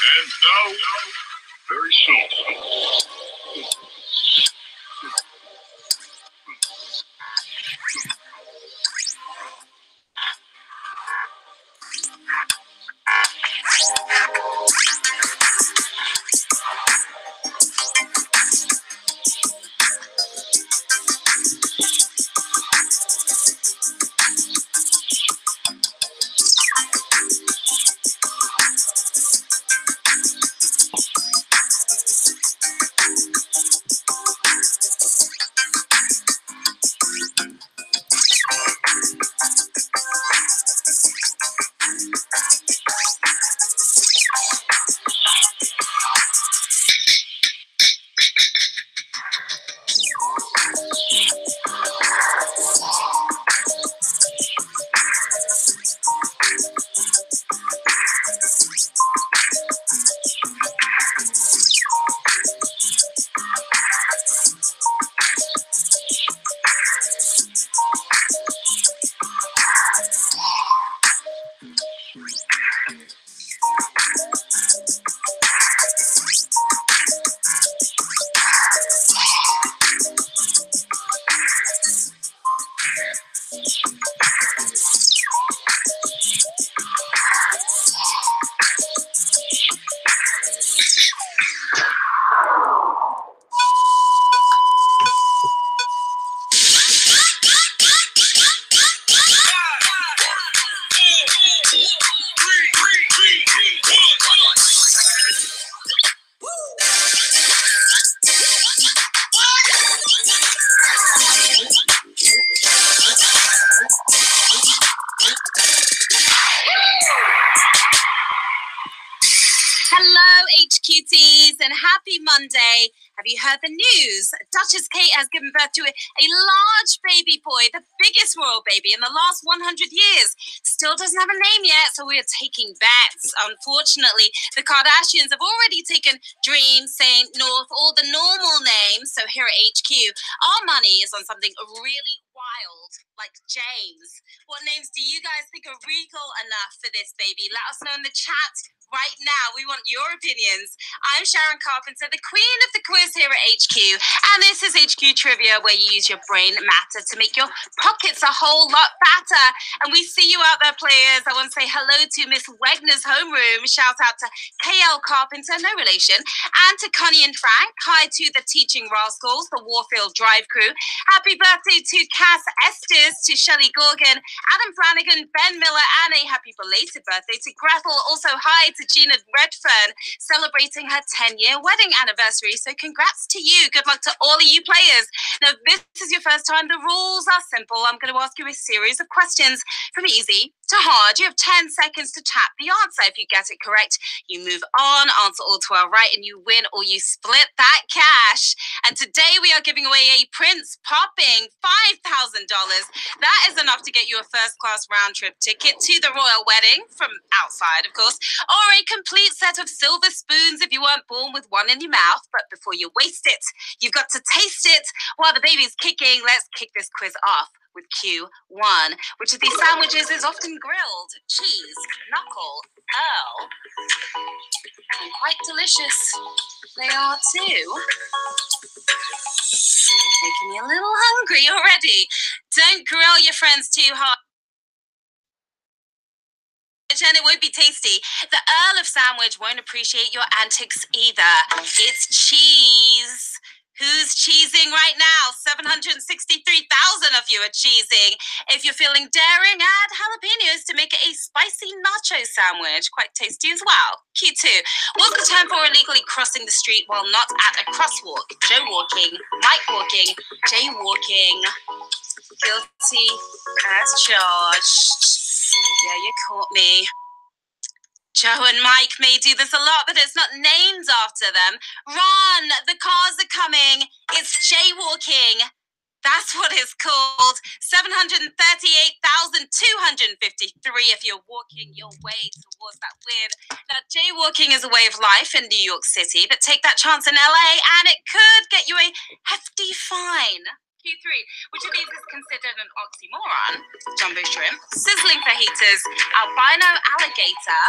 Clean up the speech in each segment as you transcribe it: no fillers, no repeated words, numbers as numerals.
And now, very soon. and happy Monday. Have you heard the news? Duchess Kate has given birth to a large baby boy, the biggest royal baby in the last 100 years. Still doesn't have a name yet, so we are taking bets. Unfortunately, the Kardashians have already taken Dream, Saint, North, all the normal names. So here at HQ, our money is on something really wild, like James. What names do you guys think are regal enough for this baby? Let us know in the chat. Right now, we want your opinions. I'm Sharon Carpenter, the queen of the quiz here at HQ. And this is HQ Trivia, where you use your brain matter to make your pockets a whole lot fatter. And we see you out there, players. I want to say hello to Miss Wegner's homeroom. Shout out to KL Carpenter, no relation. And to Connie and Frank. Hi to the Teaching Rascals, the Warfield Drive crew. Happy birthday to Cass Estes, to Shelley Gorgon, Adam Flanagan, Ben Miller, and a happy belated birthday to Gretel. Also, hi to Gina Redfern, celebrating her 10-year wedding anniversary. So congrats to you. Good luck to all of you players. Now, if this is your first time, the rules are simple. I'm going to ask you a series of questions from easy to hard. You have 10 seconds to tap the answer. If you get it correct, you move on, answer all 12 right, and you win or you split that cash. And today we are giving away a Prince Popping $5,000. That is enough to get you a first-class round-trip ticket to the royal wedding, from outside, of course, or a complete set of silver spoons if you weren't born with one in your mouth. But before you waste it, you've got to taste it while the baby's kicking. Let's kick this quiz off with Q1. Which of these sandwiches is often grilled? Cheese, knuckle, Earl. And quite delicious they are too. Making me a little hungry already. Don't grill your friends too hard, and it won't be tasty. The Earl of Sandwich won't appreciate your antics either. It's cheese. Who's cheesing right now? 763,000 of you are cheesing. If you're feeling daring, add jalapenos to make it a spicy nacho sandwich. Quite tasty as well. Q2. What's the term for illegally crossing the street while not at a crosswalk? Jaywalking, mic walking, jaywalking. Guilty as charged. Yeah, you caught me. Joe and Mike may do this a lot, but it's not named after them. Run! The cars are coming. It's jaywalking. That's what it's called. 738,253 if you're walking your way towards that win. Now, jaywalking is a way of life in New York City, but take that chance in LA and it could get you a hefty fine. Q3, which of these is considered an oxymoron? Jumbo shrimp, sizzling fajitas, albino alligator.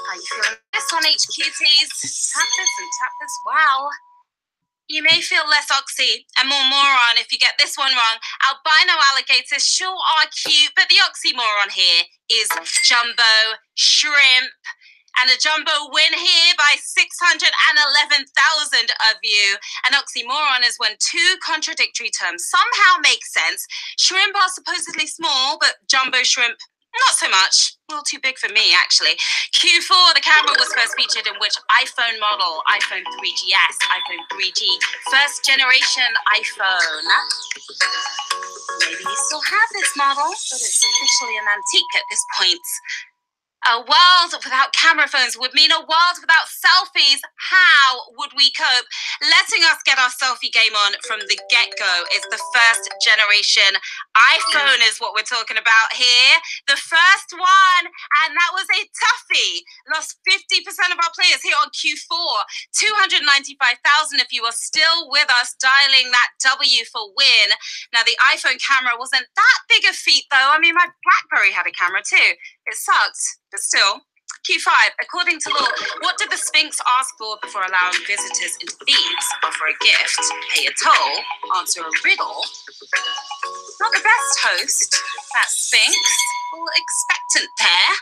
Are you You feeling this on HQTs? Tap this and tap this. Wow. You may feel less oxy and more moron if you get this one wrong. Albino alligators sure are cute, but the oxymoron here is jumbo shrimp. And a jumbo win here by 611,000 of you. An oxymoron is when two contradictory terms somehow make sense. Shrimp are supposedly small, but jumbo shrimp, not so much. A little too big for me, actually. Q4, the camera was first featured in which iPhone model? iPhone 3GS, iPhone 3G, first generation iPhone. Maybe you still have this model, but it's officially an antique at this point. A world without camera phones would mean a world without selfies. How would we cope? Letting us get our selfie game on from the get-go is the first generation iPhone is what we're talking about here. The first one, and that was a toughie. Lost 50% of our players here on Q4. 295,000 if you are still with us dialing that W for win. Now, the iPhone camera wasn't that big a feat, though. I mean, my BlackBerry had a camera, too. It sucked. But still, Q5, according to law, what did the Sphinx ask for before allowing visitors into Thebes? Offer a gift, pay a toll, answer a riddle. Not the best host, that Sphinx. All expectant there.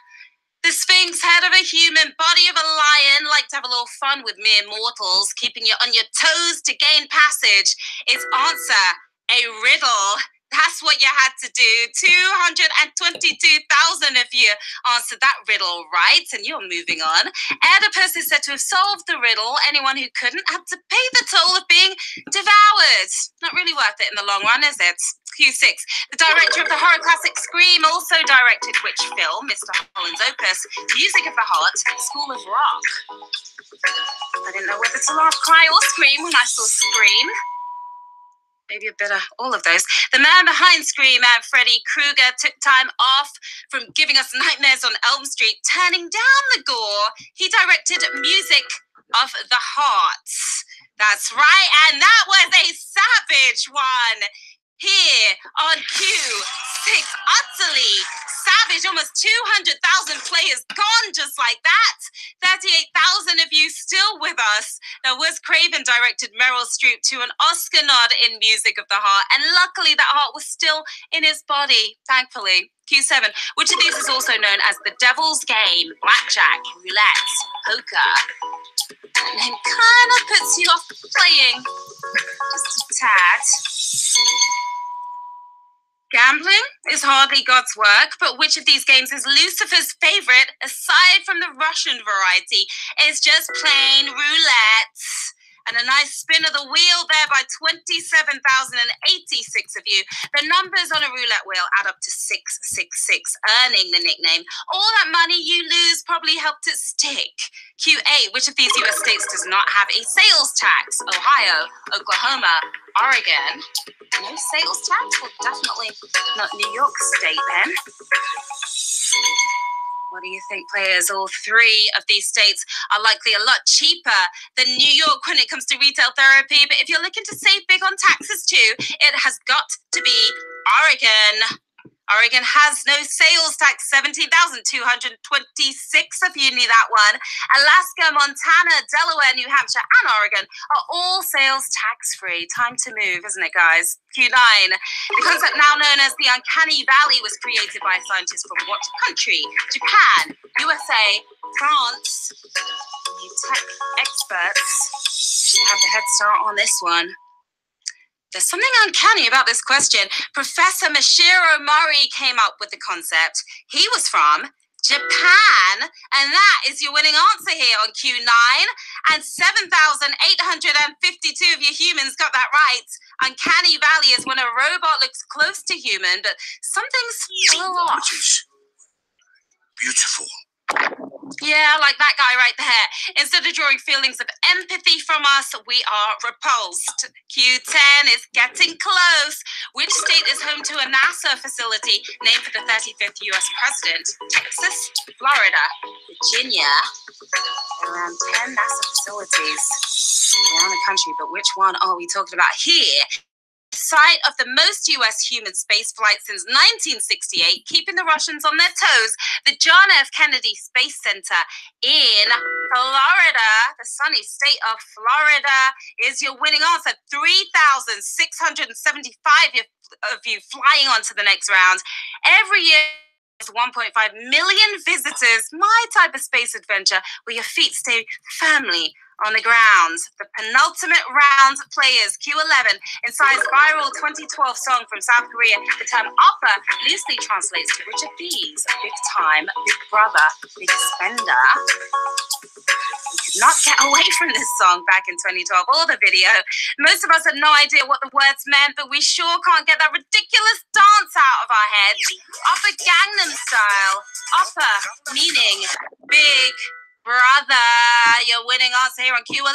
The Sphinx, head of a human, body of a lion, like to have a little fun with mere mortals, keeping you on your toes to gain passage. Its answer, a riddle. That's what you had to do. 222,000 if you answered that riddle right, and you're moving on. Oedipus is said to have solved the riddle. Anyone who couldn't had to pay the toll of being devoured. Not really worth it in the long run, is it? Q6. The director of the horror classic Scream also directed which film? Mr. Holland's opus, Music of the Heart, School of Rock. I didn't know whether to laugh, cry, or scream when I saw Scream. Maybe a bit of all of those. The man behind Scream, Freddy Krueger, took time off from giving us nightmares on Elm Street, turning down the gore. He directed Music of the Heart. That's right, and that was a savage one. Here on Q6, utterly savage, almost 200,000 players gone just like that. 38,000 of you still with us. Now, Wes Craven directed Meryl Streep to an Oscar nod in Music of the Heart, and luckily that heart was still in his body, thankfully. Q7, which of these is also known as the Devil's Game, Blackjack, Roulette, Poker? That name kind of puts you off playing, just a tad. Gambling is hardly God's work, but which of these games is Lucifer's favorite, aside from the Russian variety? It's just plain roulette. And a nice spin of the wheel there by 27,086 of you. The numbers on a roulette wheel add up to 666, earning the nickname. All that money you lose probably helped it stick. Q8, which of these US states does not have a sales tax? Ohio, Oklahoma, Oregon. No sales tax? Well, definitely not New York State then. What do you think, players? All three of these states are likely a lot cheaper than New York when it comes to retail therapy. But if you're looking to save big on taxes too, it has got to be Oregon. Oregon has no sales tax, 17,226 of you knew that one. Alaska, Montana, Delaware, New Hampshire, and Oregon are all sales tax-free. Time to move, isn't it, guys? Q9. The concept now known as the Uncanny Valley was created by scientists from what country? Japan, USA, France. You tech experts should have the head start on this one. There's something uncanny about this question. Professor Mashiro Mori came up with the concept. He was from Japan, and that is your winning answer here on Q9. And 7,852 of you humans got that right. Uncanny Valley is when a robot looks close to human, but something's a little off. Beautiful. Yeah, like that guy right there. Instead of drawing feelings of empathy from us, we are repulsed. Q10 is getting close. Which state is home to a NASA facility named for the 35th US president? Texas, Florida, Virginia. Around 10 NASA facilities around the country, but which one are we talking about here? site of the most U.S. human space flights since 1968, keeping the Russians on their toes. The John F. Kennedy Space Center in Florida, the sunny state of Florida, is your winning answer. 3,675 of you flying on to the next round. Every year, 1.5 million visitors. My type of space adventure where your feet stay firmly on the ground. The penultimate round players, Q11, incites viral 2012 song from South Korea. The term oppa loosely translates to Richard B's big time, big brother, big spender. We could not get away from this song back in 2012 or the video. Most of us had no idea what the words meant, but we sure can't get that ridiculous dance out of our heads. Oppa Gangnam style. Oppa meaning big brother. Your winning answer here on Q11.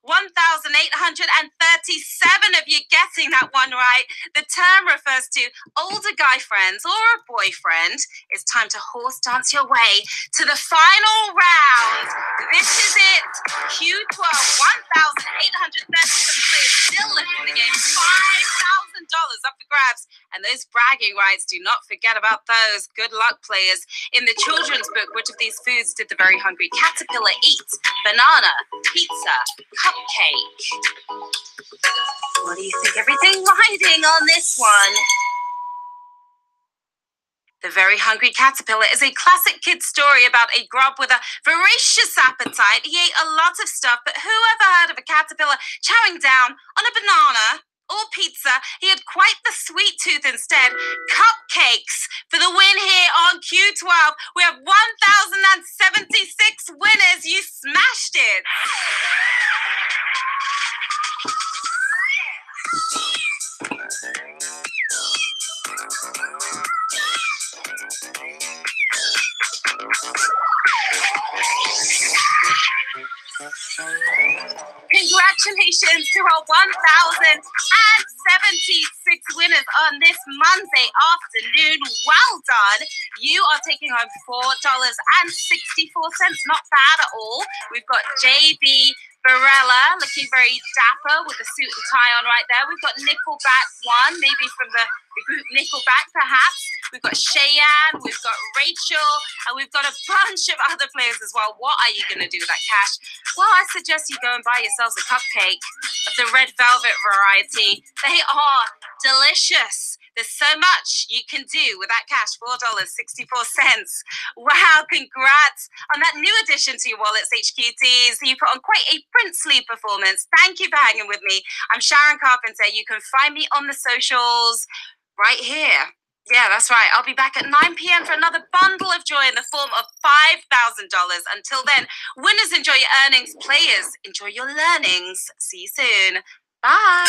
1,837 of you getting that one right. The term refers to older guy friends or a boyfriend. It's time to horse dance your way to the final round. This is it. Q12, 1,837 players still lifting the game. $5,000 up for grabs. And those bragging rights, do not forget about those. Good luck, players. In the children's book, which of these foods did the very hungry caterpillar eat? Banana, pizza, cupcake. What do you think? Everything riding on this one. The Very Hungry Caterpillar is a classic kid story about a grub with a voracious appetite. He ate a lot of stuff, but who ever heard of a caterpillar chowing down on a banana or pizza? He had quite the sweet tooth instead. Cupcakes for the win here on Q12. We have 1,076 winners. You smashed it. Congratulations to our 1,076 winners on this Monday afternoon. Well done. You are taking home $4.64. Not bad at all. We've got JB Barella looking very dapper with the suit and tie on right there. We've got Nickelback one, maybe from the group Nickelback perhaps. We've got Cheyenne, we've got Rachel, and we've got a bunch of other players as well. What are you going to do with that cash? Well, I suggest you go and buy yourselves a cupcake of the red velvet variety. They are delicious. There's so much you can do with that cash, $4.64. Wow, congrats on that new addition to your wallets, HQTs. You put on quite a princely performance. Thank you for hanging with me. I'm Sharon Carpenter. You can find me on the socials right here. Yeah, that's right. I'll be back at 9 p.m. for another bundle of joy in the form of $5,000. Until then, winners enjoy your earnings. Players enjoy your learnings. See you soon. Bye.